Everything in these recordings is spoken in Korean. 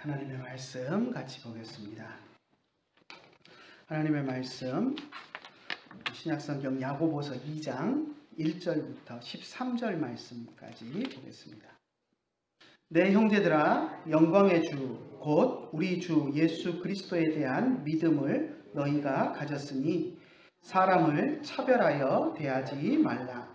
하나님의 말씀 같이 보겠습니다. 하나님의 말씀 신약성경 야고보서 2장 1절부터 13절 말씀까지 보겠습니다. 내 형제들아, 영광의 주 곧 우리 주 예수 그리스도에 대한 믿음을 너희가 가졌으니 사람을 차별하여 대하지 말라.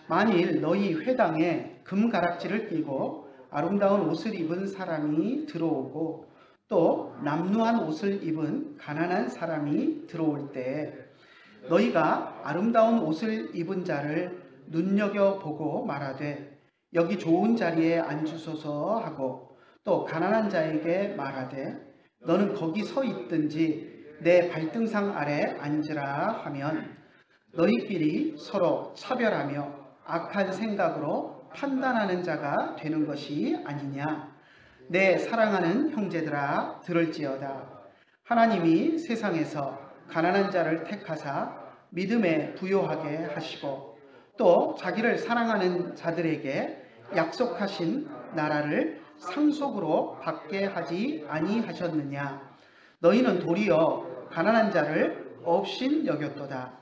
만일 너희 회당에 금가락지를 띠고 아름다운 옷을 입은 사람이 들어오고 또 남루한 옷을 입은 가난한 사람이 들어올 때 너희가 아름다운 옷을 입은 자를 눈여겨보고 말하되 여기 좋은 자리에 앉으소서 하고 또 가난한 자에게 말하되 너는 거기 서 있든지 내 발등상 아래 앉으라 하면 너희끼리 서로 차별하며 악한 생각으로 판단하는 자가 되는 것이 아니냐. 내 사랑하는 형제들아, 들을지어다. 하나님이 세상에서 가난한 자를 택하사 믿음에 부요하게 하시고 또 자기를 사랑하는 자들에게 약속하신 나라를 상속으로 받게 하지 아니하셨느냐. 너희는 도리어 가난한 자를 업신 여겼도다.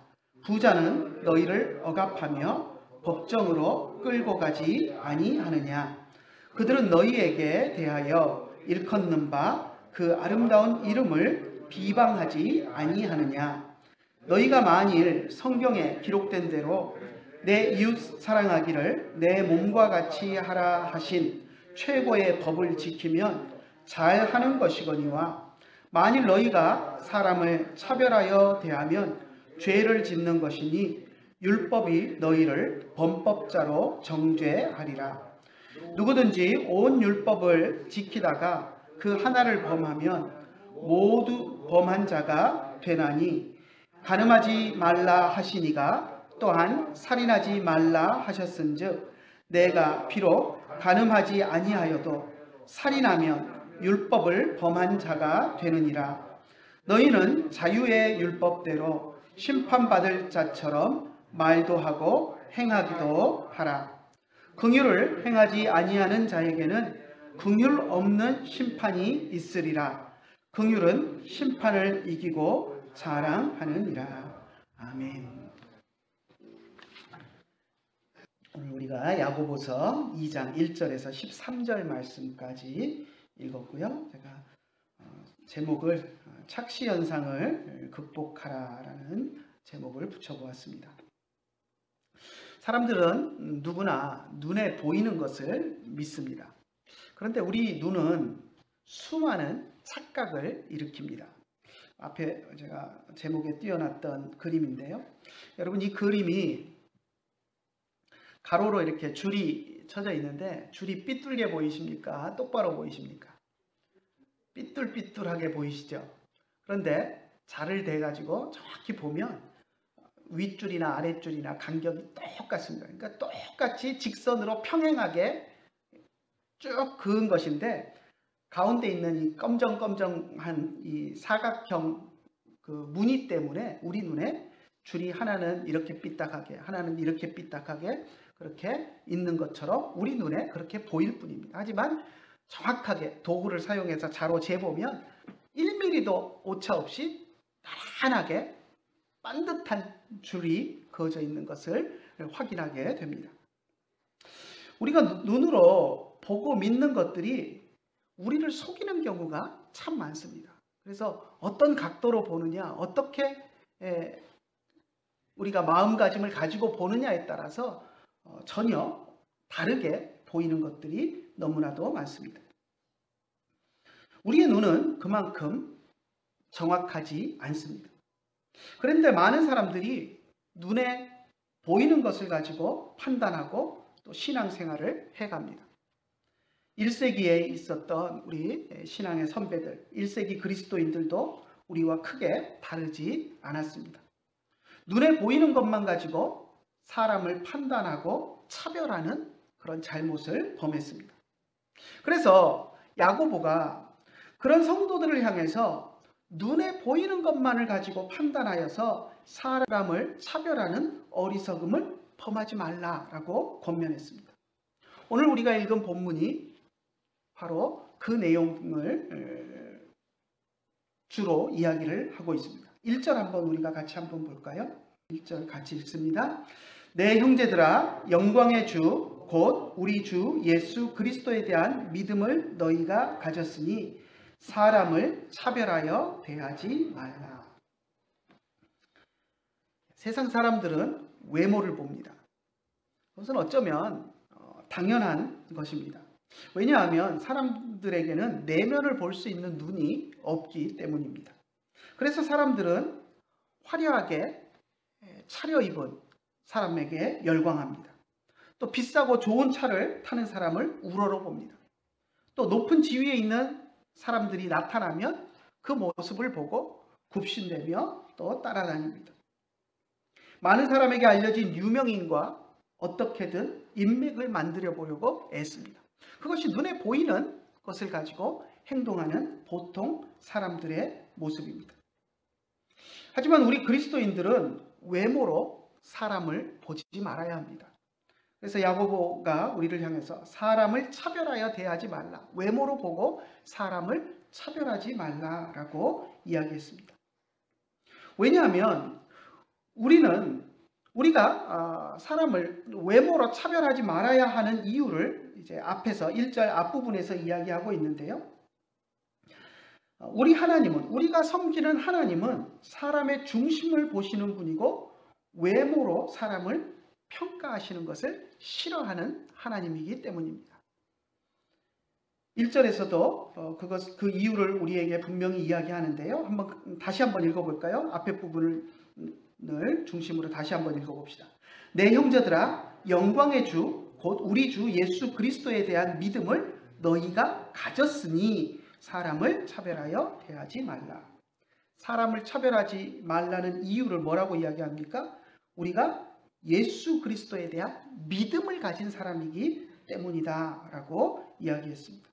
부자는 너희를 억압하며 법정으로 끌고 가지 아니하느냐. 그들은 너희에게 대하여 일컫는 바 그 아름다운 이름을 비방하지 아니하느냐. 너희가 만일 성경에 기록된 대로 내 이웃 사랑하기를 내 몸과 같이 하라 하신 최고의 법을 지키면 잘하는 것이거니와 만일 너희가 사람을 차별하여 대하면 죄를 짓는 것이니 율법이 너희를 범법자로 정죄하리라. 누구든지 온 율법을 지키다가 그 하나를 범하면 모두 범한 자가 되나니 간음하지 말라 하시니가 또한 살인하지 말라 하셨은즉 내가 비록 간음하지 아니하여도 살인하면 율법을 범한 자가 되느니라. 너희는 자유의 율법대로 심판받을 자처럼 말도 하고 행하기도 하라. 긍휼을 행하지 아니하는 자에게는 긍휼 없는 심판이 있으리라. 긍휼은 심판을 이기고 자랑하느니라. 아멘. 오늘 우리가 야고보서 2장 1절에서 13절 말씀까지 읽었고요. 제가 제목을 착시현상을 극복하라라는 제목을 붙여보았습니다. 사람들은 누구나 눈에 보이는 것을 믿습니다. 그런데 우리 눈은 수많은 착각을 일으킵니다. 앞에 제가 제목에 띄워놨던 그림인데요. 여러분, 이 그림이 가로로 이렇게 줄이 쳐져 있는데 줄이 삐뚤게 보이십니까? 똑바로 보이십니까? 삐뚤삐뚤하게 보이시죠? 그런데 자를 대가지고 정확히 보면 윗줄이나 아랫줄이나 간격이 똑같습니다. 그러니까 똑같이 직선으로 평행하게 쭉 그은 것인데 가운데 있는 이 검정검정한 이 사각형 그 무늬 때문에 우리 눈에 줄이 하나는 이렇게 삐딱하게 하나는 이렇게 삐딱하게 그렇게 있는 것처럼 우리 눈에 그렇게 보일 뿐입니다. 하지만 정확하게 도구를 사용해서 자로 재보면 1mm도 오차 없이 나란하게 반듯한 줄이 그어져 있는 것을 확인하게 됩니다. 우리가 눈으로 보고 믿는 것들이 우리를 속이는 경우가 참 많습니다. 그래서 어떤 각도로 보느냐, 어떻게 우리가 마음가짐을 가지고 보느냐에 따라서 전혀 다르게 보이는 것들이 너무나도 많습니다. 우리의 눈은 그만큼 정확하지 않습니다. 그런데 많은 사람들이 눈에 보이는 것을 가지고 판단하고 또 신앙생활을 해갑니다. 1세기에 있었던 우리 신앙의 선배들, 1세기 그리스도인들도 우리와 크게 다르지 않았습니다. 눈에 보이는 것만 가지고 사람을 판단하고 차별하는 그런 잘못을 범했습니다. 그래서 야고보가 그런 성도들을 향해서 눈에 보이는 것만을 가지고 판단하여서 사람을 차별하는 어리석음을 범하지 말라라고 권면했습니다. 오늘 우리가 읽은 본문이 바로 그 내용을 주로 이야기를 하고 있습니다. 1절 한번 우리가 같이 한번 볼까요? 1절 같이 읽습니다. 내 형제들아, 영광의 주 곧 우리 주 예수 그리스도에 대한 믿음을 너희가 가졌으니 사람을 차별하여 대하지 말라. 세상 사람들은 외모를 봅니다. 그것은 어쩌면 당연한 것입니다. 왜냐하면 사람들에게는 내면을 볼 수 있는 눈이 없기 때문입니다. 그래서 사람들은 화려하게 차려입은 사람에게 열광합니다. 또 비싸고 좋은 차를 타는 사람을 우러러 봅니다. 또 높은 지위에 있는 사람들이 나타나면 그 모습을 보고 굽신대며 또 따라다닙니다. 많은 사람에게 알려진 유명인과 어떻게든 인맥을 만들어 보려고 애씁니다. 그것이 눈에 보이는 것을 가지고 행동하는 보통 사람들의 모습입니다. 하지만 우리 그리스도인들은 외모로 사람을 보지 말아야 합니다. 그래서 야고보가 우리를 향해서 사람을 차별하여 대하지 말라. 외모로 보고 사람을 차별하지 말라라고 이야기했습니다. 왜냐하면 우리가 사람을 외모로 차별하지 말아야 하는 이유를 이제 앞에서 1절 앞부분에서 이야기하고 있는데요. 우리가 섬기는 하나님은 사람의 중심을 보시는 분이고 외모로 사람을 평가하시는 것을 싫어하는 하나님이기 때문입니다. 1절에서도 그 이유를 우리에게 분명히 이야기하는데요. 다시 한번 읽어볼까요? 앞에 부분을 중심으로 다시 한번 읽어봅시다. 내 형제들아, 영광의 주 곧 우리 주 예수 그리스도에 대한 믿음을 너희가 가졌으니 사람을 차별하여 대하지 말라. 사람을 차별하지 말라는 이유를 뭐라고 이야기합니까? 우리가 예수 그리스도에 대한 믿음을 가진 사람이기 때문이다 라고 이야기했습니다.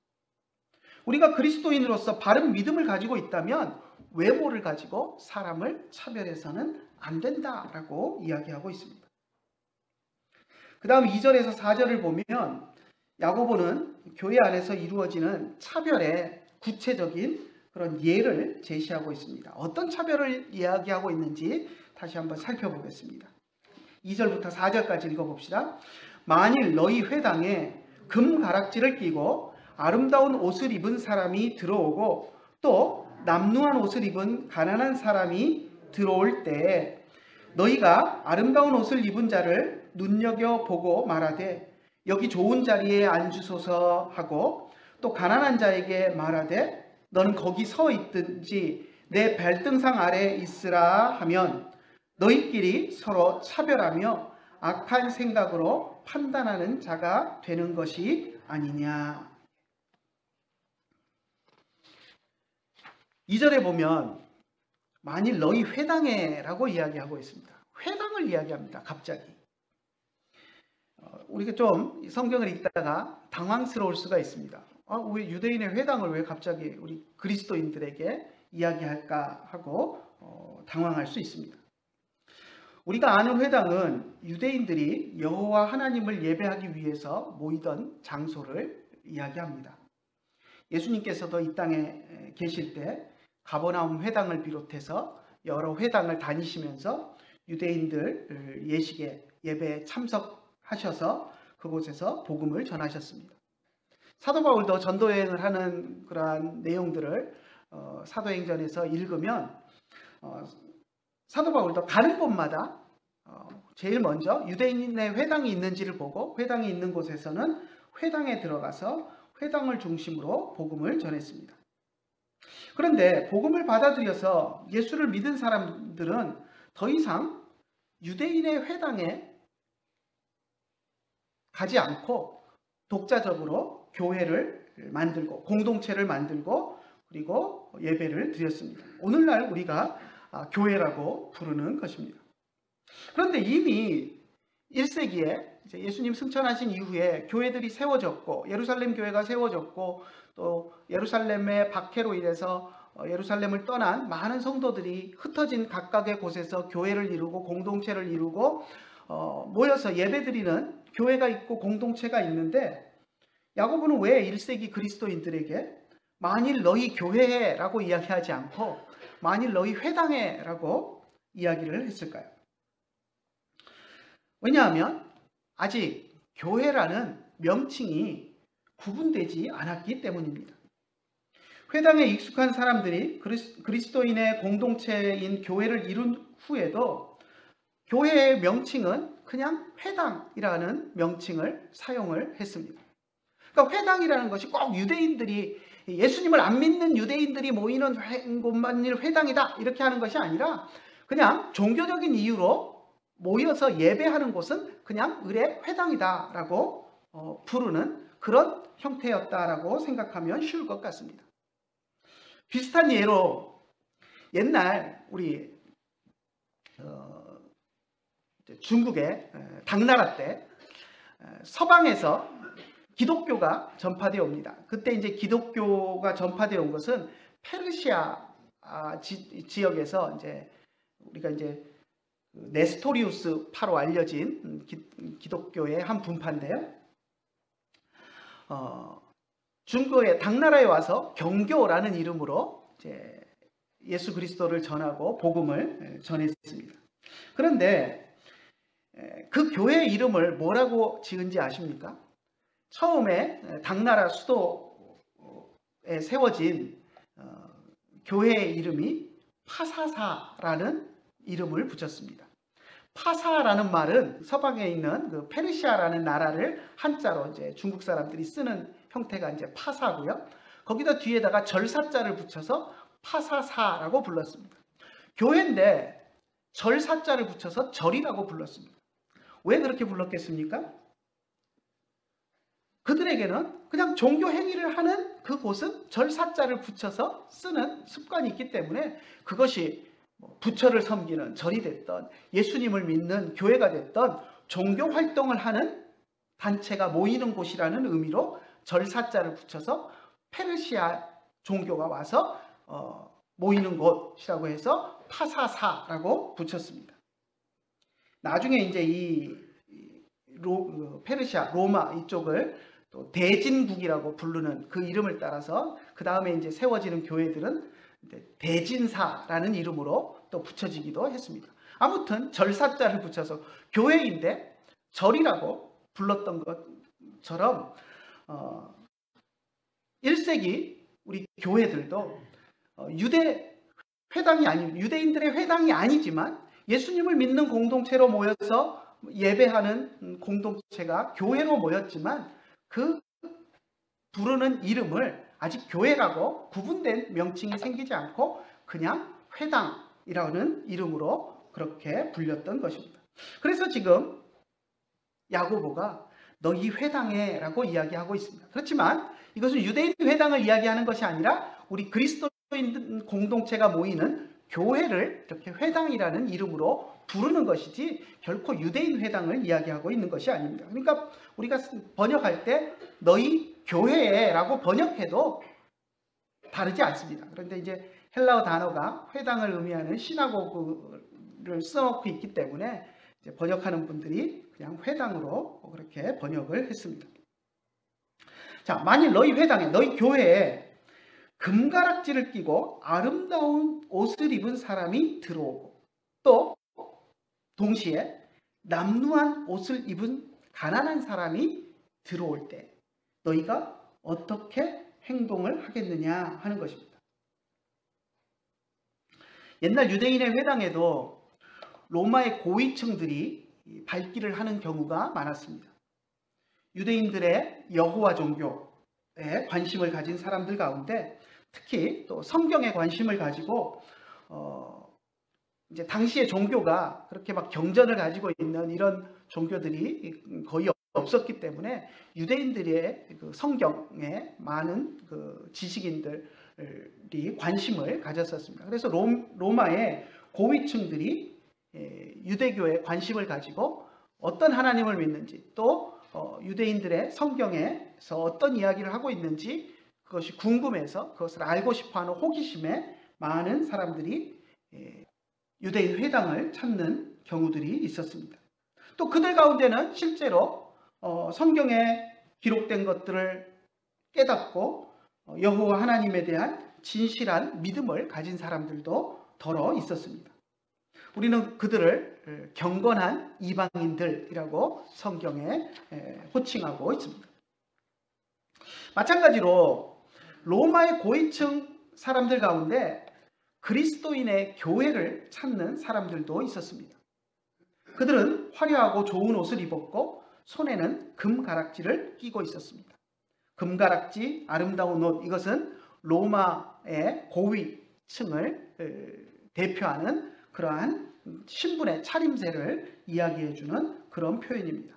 우리가 그리스도인으로서 바른 믿음을 가지고 있다면 외모를 가지고 사람을 차별해서는 안 된다라고 이야기하고 있습니다. 그 다음 2절에서 4절을 보면 야고보는 교회 안에서 이루어지는 차별의 구체적인 그런 예를 제시하고 있습니다. 어떤 차별을 이야기하고 있는지 다시 한번 살펴보겠습니다. 2절부터 4절까지 읽어봅시다. 만일 너희 회당에 금 가락지를 끼고 아름다운 옷을 입은 사람이 들어오고 또 남루한 옷을 입은 가난한 사람이 들어올 때 너희가 아름다운 옷을 입은 자를 눈여겨보고 말하되 여기 좋은 자리에 앉으소서 하고 또 가난한 자에게 말하되 너는 거기 서 있든지 내 발등상 아래 있으라 하면 너희끼리 서로 차별하며 악한 생각으로 판단하는 자가 되는 것이 아니냐. 2절에 보면 만일 너희 회당에 라고 이야기하고 있습니다. 회당을 이야기합니다. 갑자기. 우리가 좀 성경을 읽다가 당황스러울 수가 있습니다. 왜 유대인의 회당을 왜 갑자기 우리 그리스도인들에게 이야기할까 하고 당황할 수 있습니다. 우리가 아는 회당은 유대인들이 여호와 하나님을 예배하기 위해서 모이던 장소를 이야기합니다. 예수님께서도 이 땅에 계실 때 가버나움 회당을 비롯해서 여러 회당을 다니시면서 유대인들 예식에 예배에 참석하셔서 그곳에서 복음을 전하셨습니다. 사도 바울도 전도 여행을 하는 그러한 내용들을 사도행전에서 읽으면 사도 바울도 가는 곳마다 제일 먼저 유대인의 회당이 있는지를 보고 회당이 있는 곳에서는 회당에 들어가서 회당을 중심으로 복음을 전했습니다. 그런데 복음을 받아들여서 예수를 믿은 사람들은 더 이상 유대인의 회당에 가지 않고 독자적으로 교회를 만들고 공동체를 만들고 그리고 예배를 드렸습니다. 오늘날 우리가 교회라고 부르는 것입니다. 그런데 이미 1세기에 예수님 승천하신 이후에 교회들이 세워졌고 예루살렘 교회가 세워졌고 또 예루살렘의 박해로 인해서 예루살렘을 떠난 많은 성도들이 흩어진 각각의 곳에서 교회를 이루고 공동체를 이루고 모여서 예배드리는 교회가 있고 공동체가 있는데 야고보는 왜 1세기 그리스도인들에게 만일 너희 교회라고 이야기하지 않고 만일 너희 회당에라고 이야기를 했을까요? 왜냐하면 아직 교회라는 명칭이 구분되지 않았기 때문입니다. 회당에 익숙한 사람들이 그리스도인의 공동체인 교회를 이룬 후에도 교회의 명칭은 그냥 회당이라는 명칭을 사용을 했습니다. 그러니까 회당이라는 것이 꼭 유대인들이 예수님을 안 믿는 유대인들이 모이는 곳만일 회당이다 이렇게 하는 것이 아니라 그냥 종교적인 이유로 모여서 예배하는 곳은 그냥 을의 회당이다라고 부르는 그런 형태였다라고 생각하면 쉬울 것 같습니다. 비슷한 예로 옛날 우리 중국의 당나라 때 서방에서 기독교가 전파되어 옵니다. 그때 이제 기독교가 전파되어 온 것은 페르시아 지역에서 이제 우리가 이제 네스토리우스파로 알려진 기독교의 한 분파인데요. 중국의 당나라에 와서 경교라는 이름으로 이제 예수 그리스도를 전하고 복음을 전했습니다. 그런데 그 교회 이름을 뭐라고 지은지 아십니까? 처음에 당나라 수도에 세워진 교회의 이름이 파사사라는 이름을 붙였습니다. 파사라는 말은 서방에 있는 그 페르시아라는 나라를 한자로 이제 중국 사람들이 쓰는 형태가 이제 파사고요. 거기다 뒤에다가 절사자를 붙여서 파사사라고 불렀습니다. 교회인데 절사자를 붙여서 절이라고 불렀습니다. 왜 그렇게 불렀겠습니까? 그들에게는 그냥 종교 행위를 하는 그곳은 절사자를 붙여서 쓰는 습관이 있기 때문에 그것이 부처를 섬기는 절이 됐던 예수님을 믿는 교회가 됐던 종교 활동을 하는 단체가 모이는 곳이라는 의미로 절사자를 붙여서 페르시아 종교가 와서 모이는 곳이라고 해서 파사사라고 붙였습니다. 나중에 이제 이 페르시아 로마 이쪽을 또 대진국이라고 부르는 그 이름을 따라서 그 다음에 이제 세워지는 교회들은 대진사라는 이름으로 또 붙여지기도 했습니다. 아무튼 절사자를 붙여서 교회인데 절이라고 불렀던 것처럼 1세기 우리 교회들도 유대인들의 회당이 아니지만 예수님을 믿는 공동체로 모여서 예배하는 공동체가 교회로 모였지만 그 부르는 이름을 아직 교회라고 구분된 명칭이 생기지 않고 그냥 회당이라는 이름으로 그렇게 불렸던 것입니다. 그래서 지금 야고보가 너희 회당에 라고 이야기하고 있습니다. 그렇지만 이것은 유대인 회당을 이야기하는 것이 아니라 우리 그리스도인 공동체가 모이는 교회를 이렇게 회당이라는 이름으로 부르는 것이지 결코 유대인 회당을 이야기하고 있는 것이 아닙니다. 그러니까 우리가 번역할 때 너희 교회라고 번역해도 다르지 않습니다. 그런데 이제 헬라어 단어가 회당을 의미하는 시나고그를 써놓고 있기 때문에 이제 번역하는 분들이 그냥 회당으로 그렇게 번역을 했습니다. 자, 만일 너희 회당에, 너희 교회에 금가락지를 끼고 아름다운 옷을 입은 사람이 들어오고 또 동시에 남루한 옷을 입은 가난한 사람이 들어올 때 너희가 어떻게 행동을 하겠느냐 하는 것입니다. 옛날 유대인의 회당에도 로마의 고위층들이 발길을 하는 경우가 많았습니다. 유대인들의 여호와 종교에 관심을 가진 사람들 가운데 특히 또 성경에 관심을 가지고 이제 당시의 종교가 그렇게 막 경전을 가지고 있는 이런 종교들이 거의 없었기 때문에 유대인들의 그 성경에 많은 그 지식인들이 관심을 가졌었습니다. 그래서 로마의 고위층들이 유대교에 관심을 가지고 어떤 하나님을 믿는지 또 유대인들의 성경에서 어떤 이야기를 하고 있는지 그것이 궁금해서 그것을 알고 싶어하는 호기심에 많은 사람들이 유대인 회당을 찾는 경우들이 있었습니다. 또 그들 가운데는 실제로 성경에 기록된 것들을 깨닫고 여호와 하나님에 대한 진실한 믿음을 가진 사람들도 더러 있었습니다. 우리는 그들을 경건한 이방인들이라고 성경에 호칭하고 있습니다. 마찬가지로 로마의 고위층 사람들 가운데 그리스도인의 교회를 찾는 사람들도 있었습니다. 그들은 화려하고 좋은 옷을 입었고 손에는 금가락지를 끼고 있었습니다. 금가락지, 아름다운 옷, 이것은 로마의 고위층을 대표하는 그러한 신분의 차림새를 이야기해주는 그런 표현입니다.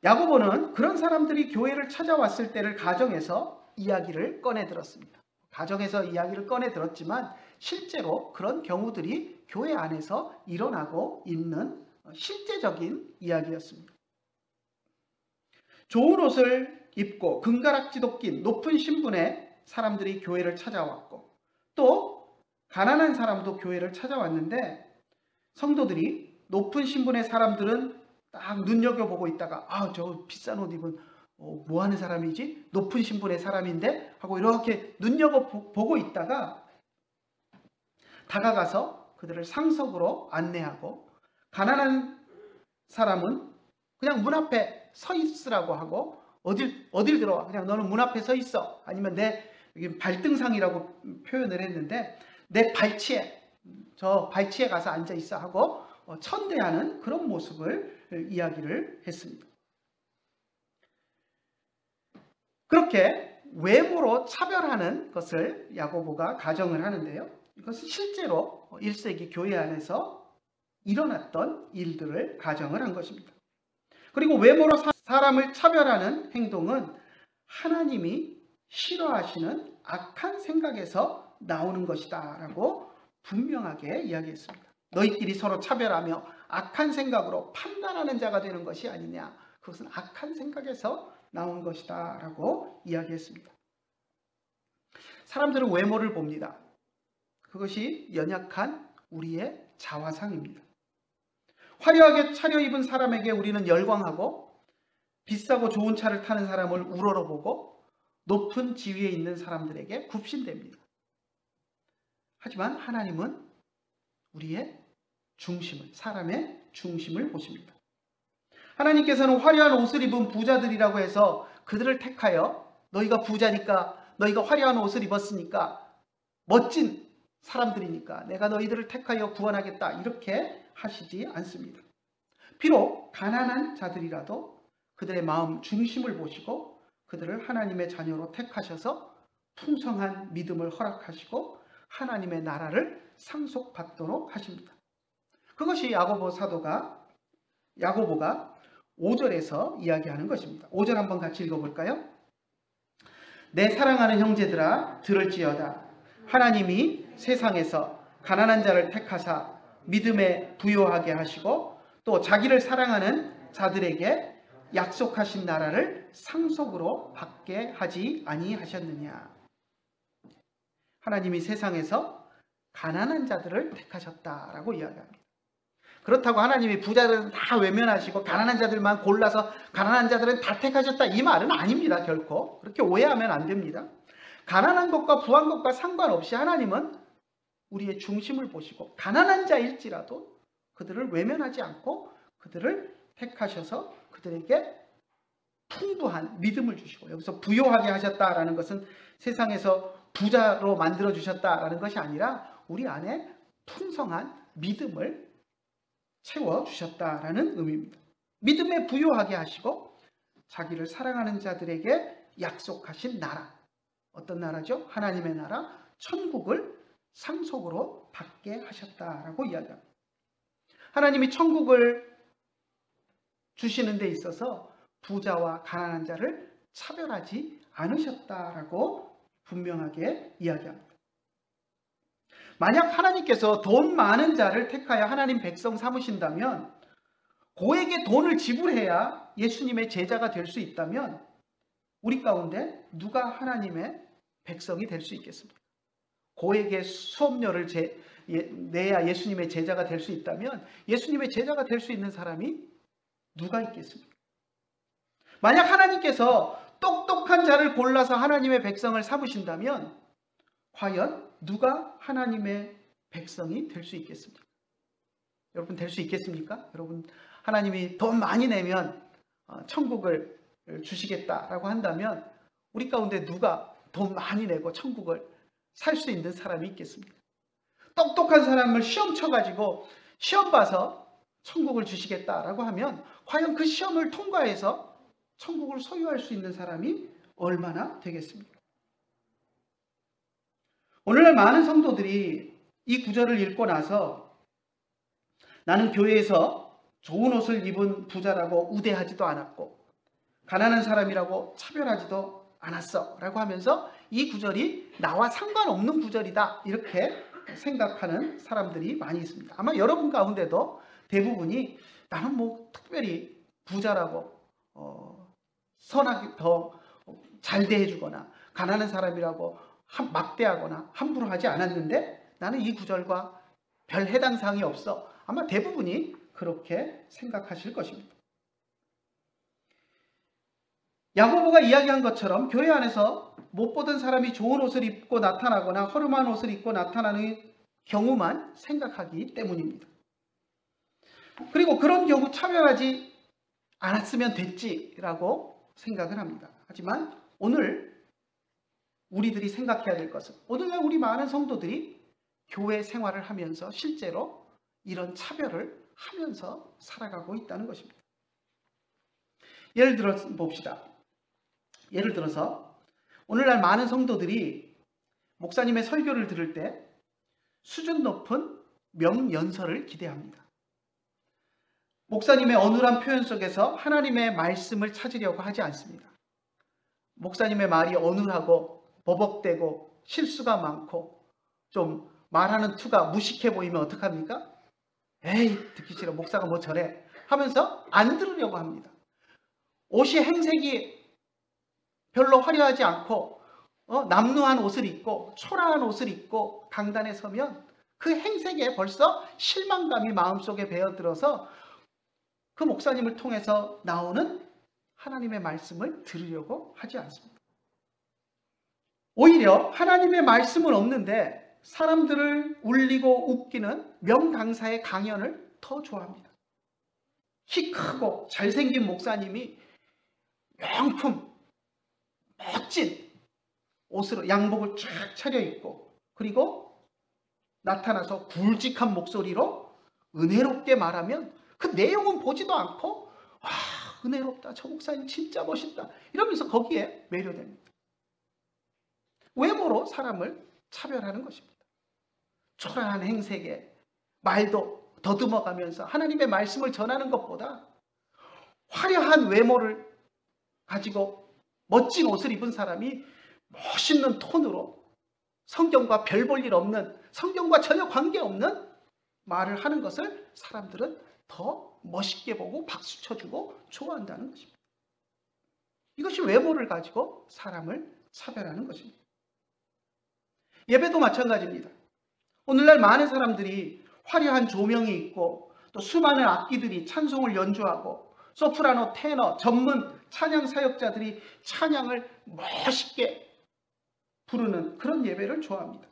야고보는 그런 사람들이 교회를 찾아왔을 때를 가정에서 이야기를 꺼내들었습니다. 가정에서 이야기를 꺼내들었지만 실제로 그런 경우들이 교회 안에서 일어나고 있는 실제적인 이야기였습니다. 좋은 옷을 입고 금가락지도 낀 높은 신분의 사람들이 교회를 찾아왔고 또 가난한 사람도 교회를 찾아왔는데 성도들이 높은 신분의 사람들은 딱 눈여겨보고 있다가 저 비싼 옷 입은 뭐 하는 사람이지? 높은 신분의 사람인데? 하고 이렇게 눈여겨보고 있다가 다가가서 그들을 상석으로 안내하고 가난한 사람은 그냥 문 앞에 서 있으라고 하고 어딜 들어와? 그냥 너는 문 앞에 서 있어. 아니면 내 여기 발등상이라고 표현을 했는데 내 저 발치에 가서 앉아 있어 하고 천대하는 그런 모습을 이야기를 했습니다. 그렇게 외모로 차별하는 것을 야고보가 가정을 하는데요. 이것은 실제로 1세기 교회 안에서 일어났던 일들을 가정을 한 것입니다. 그리고 외모로 사람을 차별하는 행동은 하나님이 싫어하시는 악한 생각에서 나오는 것이다 라고 분명하게 이야기했습니다. 너희끼리 서로 차별하며 악한 생각으로 판단하는 자가 되는 것이 아니냐. 그것은 악한 생각에서 나온 것이다 라고 이야기했습니다. 사람들은 외모를 봅니다. 그것이 연약한 우리의 자화상입니다. 화려하게 차려입은 사람에게 우리는 열광하고 비싸고 좋은 차를 타는 사람을 우러러보고 높은 지위에 있는 사람들에게 굽신댑니다. 하지만 하나님은 우리의 중심을, 사람의 중심을 보십니다. 하나님께서는 화려한 옷을 입은 부자들이라고 해서 그들을 택하여 너희가 부자니까, 너희가 화려한 옷을 입었으니까, 멋진 사람들이니까 내가 너희들을 택하여 구원하겠다 이렇게 하시지 않습니다. 비록 가난한 자들이라도 그들의 마음 중심을 보시고 그들을 하나님의 자녀로 택하셔서 풍성한 믿음을 허락하시고 하나님의 나라를 상속받도록 하십니다. 그것이 야고보가 5절에서 이야기하는 것입니다. 5절 한번 같이 읽어볼까요? 내 사랑하는 형제들아 들을지어다. 하나님이 세상에서 가난한 자를 택하사 믿음에 부요하게 하시고 또 자기를 사랑하는 자들에게 약속하신 나라를 상속으로 받게 하지 아니하셨느냐. 하나님이 세상에서 가난한 자들을 택하셨다라고 이야기합니다. 그렇다고 하나님이 부자들은 다 외면하시고 가난한 자들만 골라서 가난한 자들은 다 택하셨다 이 말은 아닙니다. 결코 그렇게 오해하면 안 됩니다. 가난한 것과 부한 것과 상관없이 하나님은 우리의 중심을 보시고 가난한 자일지라도 그들을 외면하지 않고 그들을 택하셔서 그들에게 풍부한 믿음을 주시고, 여기서 부요하게 하셨다라는 것은 세상에서 부자로 만들어 주셨다라는 것이 아니라 우리 안에 풍성한 믿음을 채워 주셨다라는 의미입니다. 믿음에 부요하게 하시고 자기를 사랑하는 자들에게 약속하신 나라, 어떤 나라죠? 하나님의 나라, 천국을 상속으로 받게 하셨다라고 이야기합니다. 하나님이 천국을 주시는 데 있어서 부자와 가난한 자를 차별하지 않으셨다라고 분명하게 이야기합니다. 만약 하나님께서 돈 많은 자를 택하여 하나님 백성 삼으신다면, 고에게 돈을 지불해야 예수님의 제자가 될 수 있다면 우리 가운데 누가 하나님의 백성이 될 수 있겠습니까? 고에게 수업료를 내야 예수님의 제자가 될 수 있다면 예수님의 제자가 될 수 있는 사람이 누가 있겠습니까? 만약 하나님께서 똑똑한 자를 골라서 하나님의 백성을 삼으신다면 과연 누가 하나님의 백성이 될 수 있겠습니까? 여러분 될 수 있겠습니까? 여러분 하나님이 돈 많이 내면 천국을 주시겠다라고 한다면 우리 가운데 누가 돈 많이 내고 천국을 살 수 있는 사람이 있겠습니까? 똑똑한 사람을 시험 쳐가지고 시험 봐서 천국을 주시겠다라고 하면 과연 그 시험을 통과해서 천국을 소유할 수 있는 사람이 얼마나 되겠습니까? 오늘날 많은 성도들이 이 구절을 읽고 나서 나는 교회에서 좋은 옷을 입은 부자라고 우대하지도 않았고 가난한 사람이라고 차별하지도 않았어 라고 하면서 이 구절이 나와 상관없는 구절이다 이렇게 생각하는 사람들이 많이 있습니다. 아마 여러분 가운데도 대부분이 나는 뭐 특별히 부자라고 선하게 더 잘 대해주거나 가난한 사람이라고 막대하거나 함부로 하지 않았는데 나는 이 구절과 별 해당 사항이 없어. 아마 대부분이 그렇게 생각하실 것입니다. 야고보가 이야기한 것처럼 교회 안에서 못 보던 사람이 좋은 옷을 입고 나타나거나 허름한 옷을 입고 나타나는 경우만 생각하기 때문입니다. 그리고 그런 경우 차별하지 않았으면 됐지라고 생각을 합니다. 하지만 오늘 우리들이 생각해야 될 것은 오늘날 우리 많은 성도들이 교회 생활을 하면서 실제로 이런 차별을 하면서 살아가고 있다는 것입니다. 예를 들어 봅시다. 예를 들어서 오늘날 많은 성도들이 목사님의 설교를 들을 때 수준 높은 명연설을 기대합니다. 목사님의 어눌한 표현 속에서 하나님의 말씀을 찾으려고 하지 않습니다. 목사님의 말이 어눌하고 버벅대고 실수가 많고 좀 말하는 투가 무식해 보이면 어떡합니까? 에이 듣기 싫어 목사가 뭐 저래 하면서 안 들으려고 합니다. 옷이 행색이 별로 화려하지 않고 남루한 옷을 입고 초라한 옷을 입고 강단에 서면 그 행색에 벌써 실망감이 마음속에 배어들어서 그 목사님을 통해서 나오는 하나님의 말씀을 들으려고 하지 않습니다. 오히려 하나님의 말씀은 없는데 사람들을 울리고 웃기는 명강사의 강연을 더 좋아합니다. 키 크고 잘생긴 목사님이 명품 멋진 옷으로 양복을 쫙 차려입고 그리고 나타나서 굵직한 목소리로 은혜롭게 말하면 그 내용은 보지도 않고 와 은혜롭다 저 목사님 진짜 멋있다 이러면서 거기에 매료됩니다. 외모로 사람을 차별하는 것입니다. 초라한 행색에 말도 더듬어가면서 하나님의 말씀을 전하는 것보다 화려한 외모를 가지고 멋진 옷을 입은 사람이 멋있는 톤으로 성경과 별 볼 일 없는 성경과 전혀 관계없는 말을 하는 것을 사람들은 더 멋있게 보고 박수 쳐주고 좋아한다는 것입니다. 이것이 외모를 가지고 사람을 차별하는 것입니다. 예배도 마찬가지입니다. 오늘날 많은 사람들이 화려한 조명이 있고 또 수많은 악기들이 찬송을 연주하고 소프라노, 테너, 전문 찬양 사역자들이 찬양을 멋있게 부르는 그런 예배를 좋아합니다.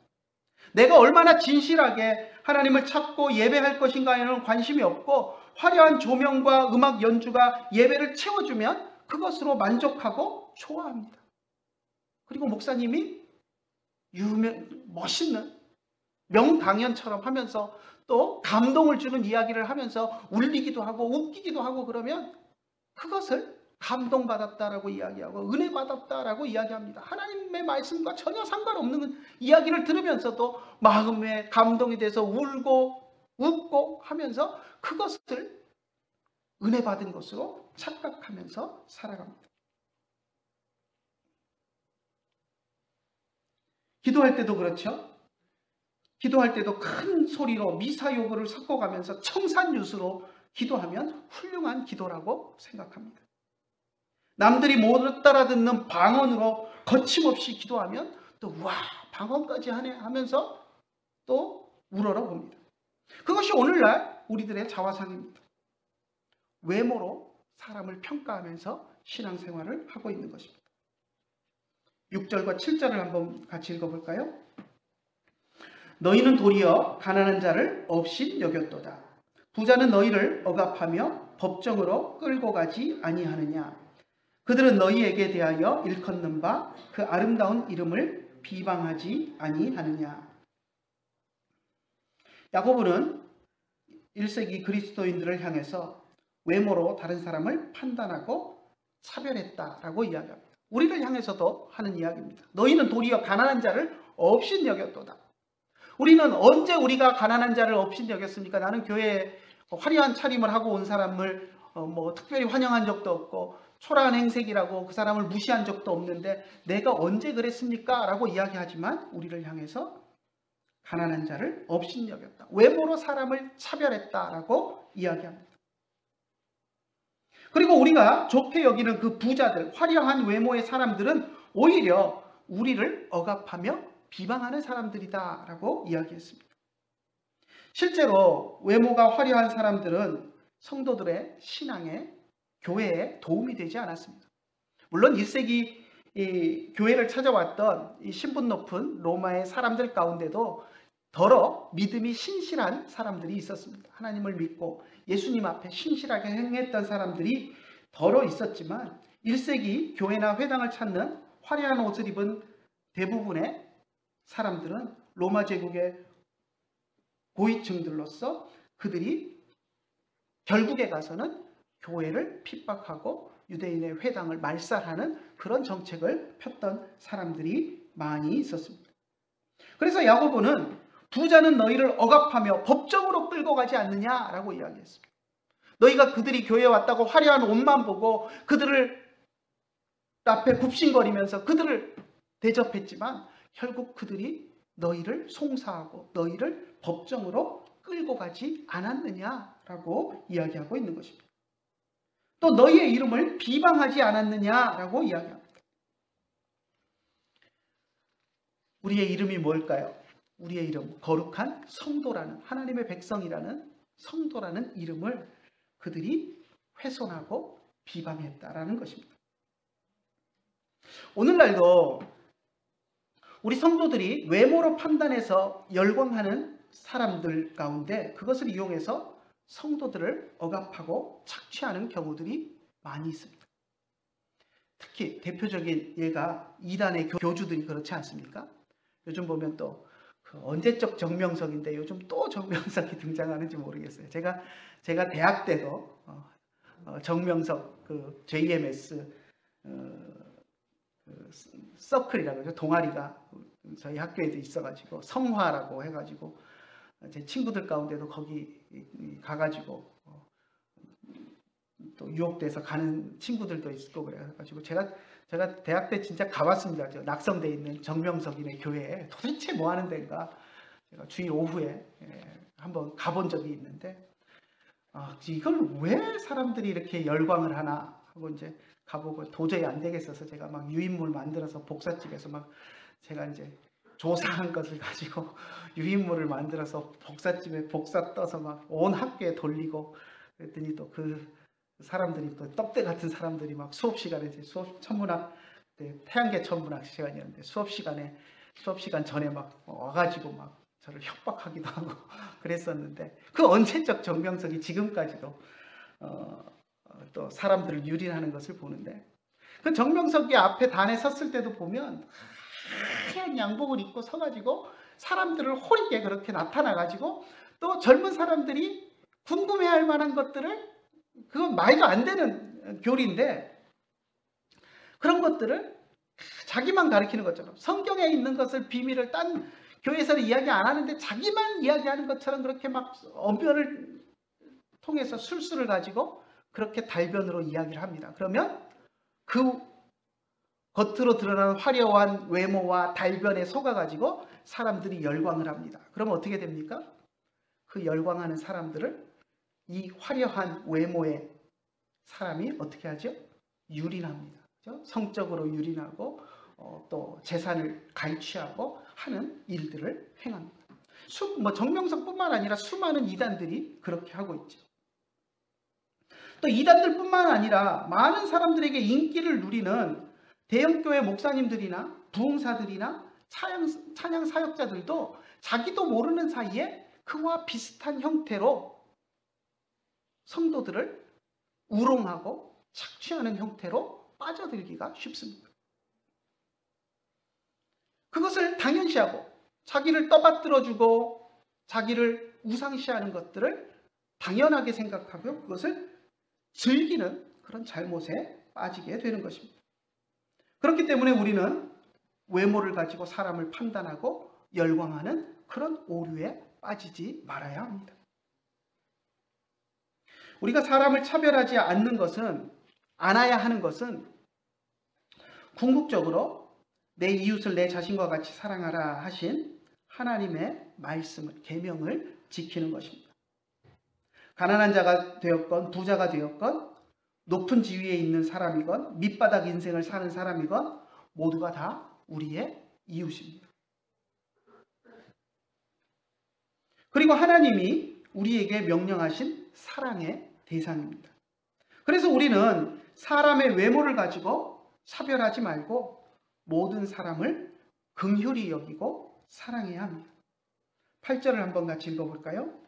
내가 얼마나 진실하게 하나님을 찾고 예배할 것인가에는 관심이 없고 화려한 조명과 음악 연주가 예배를 채워주면 그것으로 만족하고 좋아합니다. 그리고 목사님이 멋있는 명강연처럼 하면서 또 감동을 주는 이야기를 하면서 울리기도 하고 웃기기도 하고 그러면 그것을 감동받았다라고 이야기하고 은혜받았다라고 이야기합니다. 하나님의 말씀과 전혀 상관없는 이야기를 들으면서도 마음에 감동이 돼서 울고 웃고 하면서 그것을 은혜받은 것으로 착각하면서 살아갑니다. 기도할 때도 그렇죠. 기도할 때도 큰 소리로 미사여구를 섞어가면서 청산유수로 기도하면 훌륭한 기도라고 생각합니다. 남들이 못 따라듣는 방언으로 거침없이 기도하면 또 와 방언까지 하네 하면서 또 우러러 봅니다. 그것이 오늘날 우리들의 자화상입니다. 외모로 사람을 평가하면서 신앙생활을 하고 있는 것입니다. 6절과 7절을 한번 같이 읽어볼까요? 너희는 도리어 가난한 자를 없인 여겼도다. 부자는 너희를 억압하며 법정으로 끌고 가지 아니하느냐. 그들은 너희에게 대하여 일컫는 바 그 아름다운 이름을 비방하지 아니하느냐. 야고보는 1세기 그리스도인들을 향해서 외모로 다른 사람을 판단하고 차별했다라고 이야기합니다. 우리를 향해서도 하는 이야기입니다. 너희는 도리어 가난한 자를 없인 여겼도다. 우리는 언제 우리가 가난한 자를 없인 여겼습니까? 나는 교회에 화려한 차림을 하고 온 사람을 특별히 환영한 적도 없고 초라한 행색이라고 그 사람을 무시한 적도 없는데 내가 언제 그랬습니까? 라고 이야기하지만 우리를 향해서 가난한 자를 없인 여겼다. 외모로 사람을 차별했다라고 이야기합니다. 그리고 우리가 좋게 여기는 그 부자들, 화려한 외모의 사람들은 오히려 우리를 억압하며 비방하는 사람들이다라고 이야기했습니다. 실제로 외모가 화려한 사람들은 성도들의 신앙에, 교회에 도움이 되지 않았습니다. 물론 1세기 교회를 찾아왔던 이 신분 높은 로마의 사람들 가운데도 더러 믿음이 신실한 사람들이 있었습니다. 하나님을 믿고 예수님 앞에 신실하게 행했던 사람들이 더러 있었지만 1세기 교회나 회당을 찾는 화려한 옷을 입은 대부분의 사람들은 로마 제국의 고위층들로서 그들이 결국에 가서는 교회를 핍박하고 유대인의 회당을 말살하는 그런 정책을 폈던 사람들이 많이 있었습니다. 그래서 야고보는 부자는 너희를 억압하며 법정으로 끌고 가지 않느냐라고 이야기했습니다. 너희가 그들이 교회에 왔다고 화려한 옷만 보고 그들을 앞에 굽신거리면서 그들을 대접했지만 결국 그들이 너희를 송사하고 너희를 법정으로 끌고 가지 않았느냐라고 이야기하고 있는 것입니다. 또 너희의 이름을 비방하지 않았느냐라고 이야기합니다. 우리의 이름이 뭘까요? 우리의 이름, 거룩한 성도라는, 하나님의 백성이라는 성도라는 이름을 그들이 훼손하고 비방했다라는 것입니다. 오늘날도 우리 성도들이 외모로 판단해서 열광하는 사람들 가운데 그것을 이용해서 성도들을 억압하고 착취하는 경우들이 많이 있습니다. 특히 대표적인 예가 이단의 교주들이 그렇지 않습니까? 요즘 보면 또 그 언제적 정명석인데 요즘 또 정명석이 등장하는지 모르겠어요. 제가 대학 때도 정명석 그 JMS 그 서클이라고 그러죠. 동아리가 저희 학교에도 있어가지고 성화라고 해가지고 제 친구들 가운데도 거기 가가지고 또 유혹돼서 가는 친구들도 있고 그래가지고 제가 대학 때 진짜 가봤습니다. 저 낙성대에 있는 정명석이네 교회에 도대체 뭐 하는 데인가 제가 주일 오후에 한번 가본 적이 있는데 이걸 왜 사람들이 이렇게 열광을 하나 하고 이제 가보고 도저히 안 되겠어서 제가 막 유인물 만들어서 복사집에서 막 제가 이제 조사한 것을 가지고 유인물을 만들어서 복사집에 복사 떠서 막 온 학교에 돌리고 그랬더니 또 그 사람들이 또 떡대 같은 사람들이 막 수업 시간에 천문학 태양계 천문학 시간이었는데 수업 시간 전에 막 와가지고 막 저를 협박하기도 하고 그랬었는데 그 언제적 정명석이 지금까지도 또 사람들을 유린하는 것을 보는데 그 정명석이 앞에 단에 섰을 때도 보면 하얀 양복을 입고 서가지고 사람들을 호리게 그렇게 나타나가지고 또 젊은 사람들이 궁금해할 만한 것들을 그건 말도 안 되는 교리인데 그런 것들을 자기만 가르치는 것처럼 성경에 있는 것을 비밀을 딴 교회에서는 이야기 안 하는데 자기만 이야기하는 것처럼 그렇게 막 언변을 통해서 술수를 가지고 그렇게 달변으로 이야기를 합니다. 그러면 그 겉으로 드러나는 화려한 외모와 달변에 속아가지고 사람들이 열광을 합니다. 그럼 어떻게 됩니까? 그 열광하는 사람들을 이 화려한 외모의 사람이 어떻게 하죠? 유린합니다. 그렇죠? 성적으로 유린하고 또 재산을 갈취하고 하는 일들을 행합니다. 정명석뿐만 아니라 수많은 이단들이 그렇게 하고 있죠. 또 이단들뿐만 아니라 많은 사람들에게 인기를 누리는 대형교회 목사님들이나 부흥사들이나 찬양 사역자들도 자기도 모르는 사이에 그와 비슷한 형태로 성도들을 우롱하고 착취하는 형태로 빠져들기가 쉽습니다. 그것을 당연시하고 자기를 떠받들어주고 자기를 우상시하는 것들을 당연하게 생각하고 그것을 즐기는 그런 잘못에 빠지게 되는 것입니다. 그렇기 때문에 우리는 외모를 가지고 사람을 판단하고 열광하는 그런 오류에 빠지지 말아야 합니다. 우리가 사람을 차별하지 않아야 하는 것은 궁극적으로 내 이웃을 내 자신과 같이 사랑하라 하신 하나님의 말씀을, 계명을 지키는 것입니다. 가난한 자가 되었건 부자가 되었건 높은 지위에 있는 사람이건 밑바닥 인생을 사는 사람이건 모두가 다 우리의 이웃입니다. 그리고 하나님이 우리에게 명령하신 사랑의 대상입니다. 그래서 우리는 사람의 외모를 가지고 차별하지 말고 모든 사람을 긍휼히 여기고 사랑해야 합니다. 8절을 한번 같이 읽어볼까요?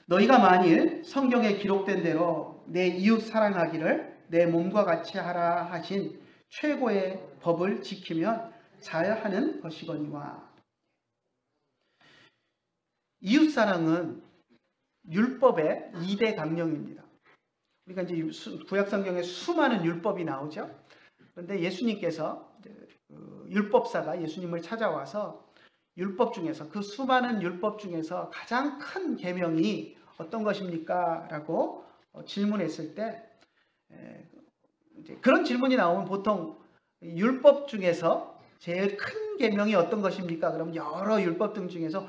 너희가 만일 성경에 기록된 대로 내 이웃 사랑하기를 내 몸과 같이 하라 하신 최고의 법을 지키면 잘하는 것이거니와. 이웃사랑은 율법의 2대 강령입니다. 우리가 이제 구약성경에 수많은 율법이 나오죠. 그런데 예수님께서 율법사가 예수님을 찾아와서 율법 중에서 그 수많은 율법 중에서 가장 큰 계명이 어떤 것입니까? 라고 질문했을 때 이제 그런 질문이 나오면 보통 율법 중에서 제일 큰 계명이 어떤 것입니까? 그러면 여러 율법 등 중에서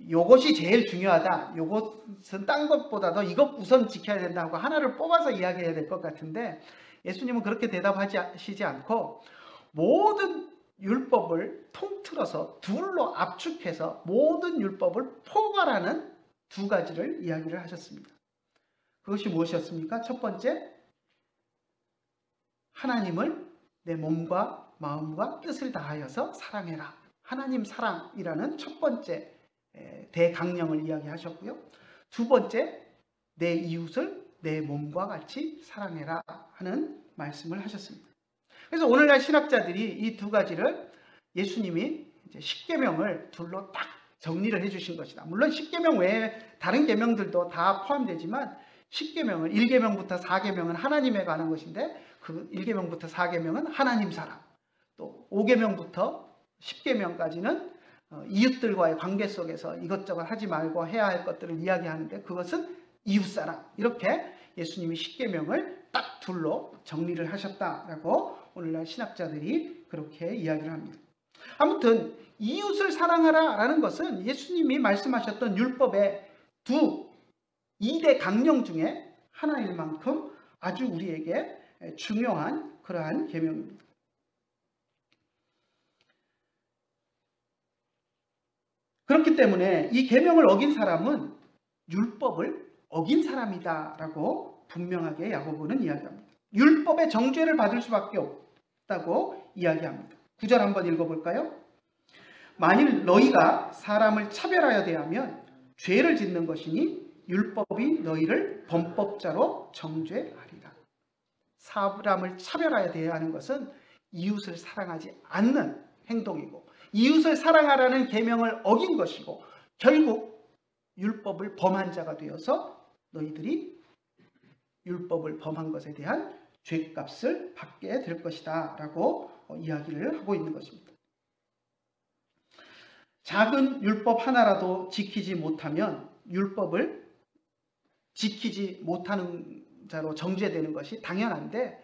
요것이 제일 중요하다. 요것은 딴 것보다도 이것 우선 지켜야 된다고 하나를 뽑아서 이야기해야 될 것 같은데 예수님은 그렇게 대답하시지 않고 모든 율법을 통틀어서 둘로 압축해서 모든 율법을 포괄하는 두 가지를 이야기를 하셨습니다. 그것이 무엇이었습니까? 첫 번째, 하나님을 내 몸과 마음과 뜻을 다하여서 사랑해라. 하나님 사랑이라는 첫 번째 대강령을 이야기하셨고요. 두 번째, 내 이웃을 내 몸과 같이 사랑해라 하는 말씀을 하셨습니다. 그래서 오늘날 신학자들이 이 두 가지를 예수님이 이제 십계명을 둘로 딱 정리를 해주신 것이다. 물론 십계명 외에 다른 계명들도 다 포함되지만 십계명을 1계명부터 4계명은 하나님에 관한 것인데 그 1계명부터 4계명은 하나님 사랑, 또 5계명부터 10계명까지는 이웃들과의 관계 속에서 이것저것 하지 말고 해야 할 것들을 이야기하는데 그것은 이웃사랑. 이렇게 예수님이 십계명을 딱 둘로 정리를 하셨다라고 오늘날 신학자들이 그렇게 이야기를 합니다. 아무튼 이웃을 사랑하라 라는 것은 예수님이 말씀하셨던 율법의 2대 강령 중에 하나일 만큼 아주 우리에게 중요한 그러한 계명입니다. 그렇기 때문에 이 계명을 어긴 사람은 율법을 어긴 사람이다라고 분명하게 야고보는 이야기합니다. 율법의 정죄를 받을 수밖에 없다고 이야기합니다. 9절 한번 읽어볼까요? 만일 너희가 사람을 차별하여 대하면 죄를 짓는 것이니 율법이 너희를 범법자로 정죄하리라. 사람을 차별하여 대하는 것은 이웃을 사랑하지 않는 행동이고 이웃을 사랑하라는 계명을 어긴 것이고 결국 율법을 범한 자가 되어서 너희들이 율법을 범한 것에 대한 죄값을 받게 될 것이다 라고 이야기를 하고 있는 것입니다. 작은 율법 하나라도 지키지 못하면 율법을 지키지 못하는 자로 정죄되는 것이 당연한데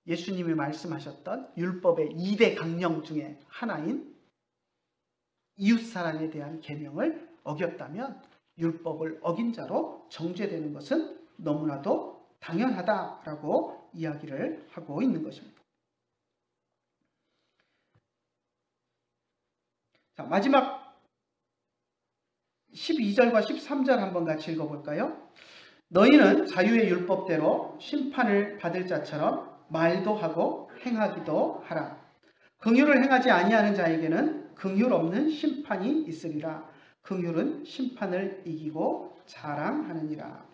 예수님이 말씀하셨던 율법의 2대 강령 중에 하나인 이웃사랑에 대한 계명을 어겼다면 율법을 어긴 자로 정죄되는 것은 너무나도 당연하다라고 이야기를 하고 있는 것입니다. 자, 마지막 12절과 13절 한번 같이 읽어볼까요? 너희는 자유의 율법대로 심판을 받을 자처럼 말도 하고 행하기도 하라. 긍휼을 행하지 아니하는 자에게는 긍휼 없는 심판이 있으리라. 긍휼은 심판을 이기고 자랑하느니라.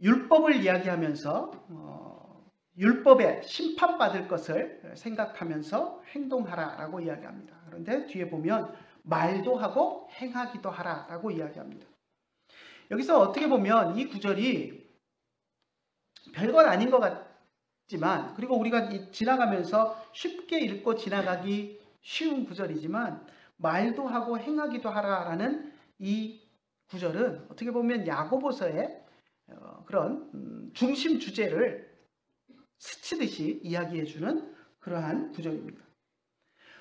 율법을 이야기하면서 율법에 심판받을 것을 생각하면서 행동하라라고 이야기합니다. 그런데 뒤에 보면 말도 하고 행하기도 하라라고 이야기합니다. 여기서 어떻게 보면 이 구절이 별건 아닌 것 같지만, 그리고 우리가 지나가면서 쉽게 읽고 지나가기 쉬운 구절이지만, 말도 하고 행하기도 하라라는 이 구절은 어떻게 보면 야고보서의 그런 중심 주제를 스치듯이 이야기해주는 그러한 구절입니다.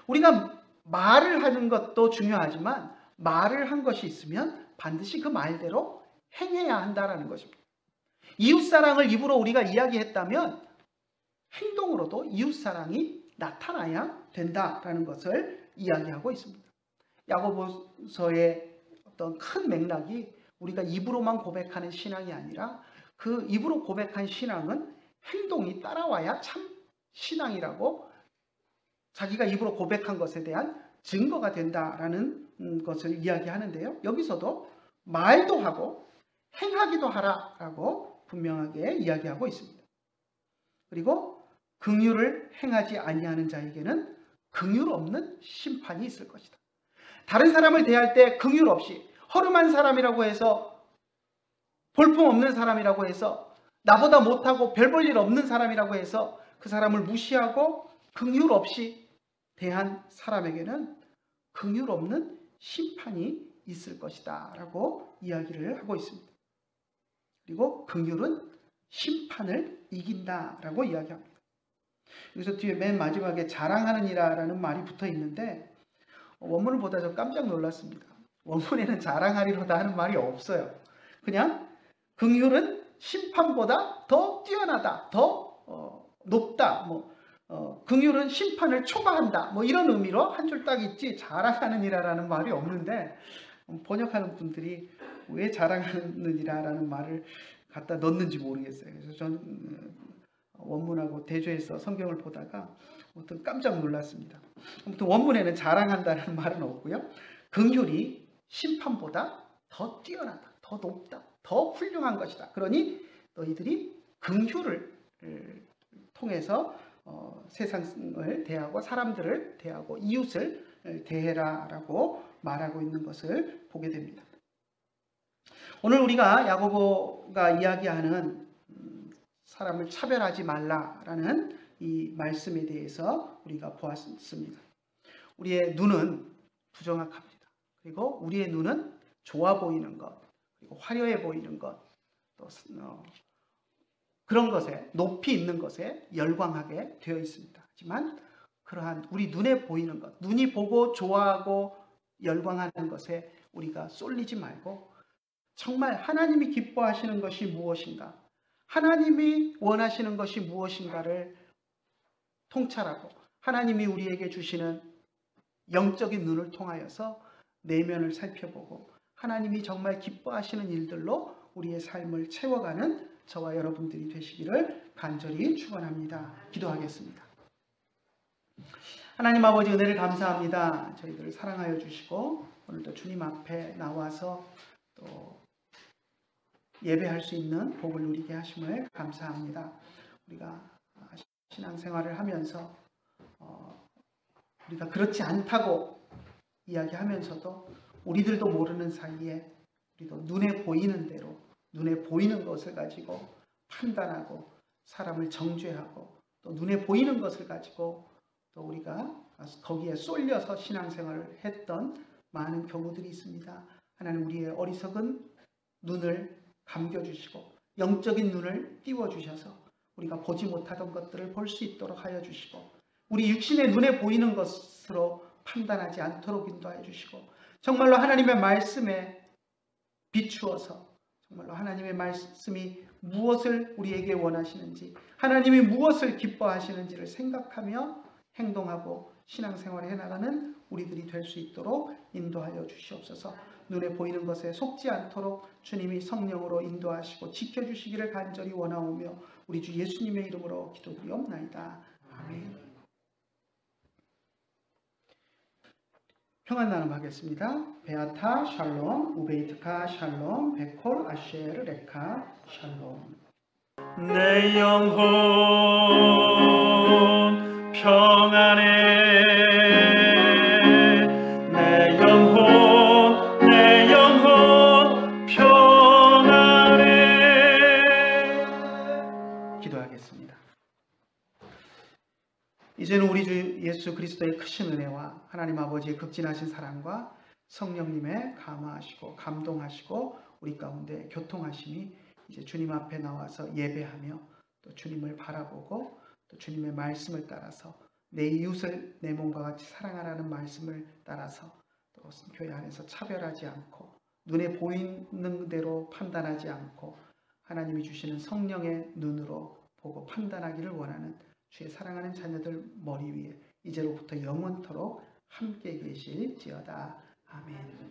우리가 말을 하는 것도 중요하지만 말을 한 것이 있으면 반드시 그 말대로 행해야 한다는 것입니다. 이웃사랑을 입으로 우리가 이야기했다면 행동으로도 이웃사랑이 나타나야 된다라는 것을 이야기하고 있습니다. 야고보서의 어떤 큰 맥락이 우리가 입으로만 고백하는 신앙이 아니라 그 입으로 고백한 신앙은 행동이 따라와야 참 신앙이라고, 자기가 입으로 고백한 것에 대한 증거가 된다라는 것을 이야기하는데요. 여기서도 말도 하고 행하기도 하라라고 분명하게 이야기하고 있습니다. 그리고 긍휼을 행하지 아니하는 자에게는 긍휼 없는 심판이 있을 것이다. 다른 사람을 대할 때 긍휼 없이 허름한 사람이라고 해서, 볼품없는 사람이라고 해서, 나보다 못하고 별 볼 일 없는 사람이라고 해서 그 사람을 무시하고 긍휼 없이 대한 사람에게는 긍휼 없는 심판이 있을 것이다 라고 이야기를 하고 있습니다. 그리고 긍휼은 심판을 이긴다 라고 이야기합니다. 여기서 뒤에 맨 마지막에 자랑하느니라 라는 말이 붙어 있는데, 원문을 보다 저 깜짝 놀랐습니다. 원문에는 자랑하리로다 하는 말이 없어요. 그냥 긍휼은 심판보다 더 뛰어나다, 더 높다, 긍휼은 심판을 초과한다, 이런 의미로 한 줄 딱 있지 자랑하느니라라는 말이 없는데, 번역하는 분들이 왜 자랑하느니라라는 말을 갖다 넣는지 모르겠어요. 그래서 저는 원문하고 대조해서 성경을 보다가 아무튼 깜짝 놀랐습니다. 아무튼 원문에는 자랑한다는 말은 없고요. 긍휼이 심판보다 더 뛰어나다, 더 높다, 더 훌륭한 것이다. 그러니 너희들이 긍휼을 통해서 세상을 대하고 사람들을 대하고 이웃을 대해라 라고 말하고 있는 것을 보게 됩니다. 오늘 우리가 야고보가 이야기하는 사람을 차별하지 말라라는 이 말씀에 대해서 우리가 보았습니다. 우리의 눈은 부정확합니다. 그리고 우리의 눈은 좋아 보이는 것, 그리고 화려해 보이는 것, 또 그런 것에, 높이 있는 것에 열광하게 되어 있습니다. 하지만 그러한 우리 눈에 보이는 것, 눈이 보고 좋아하고 열광하는 것에 우리가 쏠리지 말고 정말 하나님이 기뻐하시는 것이 무엇인가, 하나님이 원하시는 것이 무엇인가를 통찰하고 하나님이 우리에게 주시는 영적인 눈을 통하여서 내면을 살펴보고 하나님이 정말 기뻐하시는 일들로 우리의 삶을 채워가는 저와 여러분들이 되시기를 간절히 축원합니다. 기도하겠습니다. 하나님 아버지, 은혜를 감사합니다. 저희들을 사랑하여 주시고 오늘도 주님 앞에 나와서 또 예배할 수 있는 복을 누리게 하심을 감사합니다. 우리가 신앙생활을 하면서 우리가 그렇지 않다고 이야기하면서도 우리들도 모르는 사이에 우리도 눈에 보이는 대로, 눈에 보이는 것을 가지고 판단하고 사람을 정죄하고 또 눈에 보이는 것을 가지고 또 우리가 거기에 쏠려서 신앙생활을 했던 많은 경우들이 있습니다. 하나님, 우리의 어리석은 눈을 감겨주시고 영적인 눈을 띄워주셔서 우리가 보지 못하던 것들을 볼 수 있도록 하여 주시고 우리 육신의 눈에 보이는 것으로 판단하지 않도록 인도하여 주시고 정말로 하나님의 말씀에 비추어서 정말로 하나님의 말씀이 무엇을 우리에게 원하시는지, 하나님이 무엇을 기뻐하시는지를 생각하며 행동하고 신앙생활을 해나가는 우리들이 될 수 있도록 인도하여 주시옵소서. 눈에 보이는 것에 속지 않도록 주님이 성령으로 인도하시고 지켜주시기를 간절히 원하오며 우리 주 예수님의 이름으로 기도드리옵나이다. 아멘. 평안 나눔하겠습니다. 베아타 샬롬, 우베이트카 샬롬, 베콜 아쉐르 레카 샬롬. 내 영혼 평안해. 내 영혼 평안해. 기도하겠습니다. 이제는 우리 주 예수 그리스도의 크신 은혜와 하나님 아버지의 극진하신 사랑과 성령님의 감화하시고 감동하시고 우리 가운데 교통하심이 이제 주님 앞에 나와서 예배하며 또 주님을 바라보고 또 주님의 말씀을 따라서 내 이웃을 내 몸과 같이 사랑하라는 말씀을 따라서 또 교회 안에서 차별하지 않고 눈에 보이는 대로 판단하지 않고 하나님이 주시는 성령의 눈으로 보고 판단하기를 원하는 주의 사랑하는 자녀들 머리 위에 이제로부터 영원토록 함께 계실지어다. 아멘.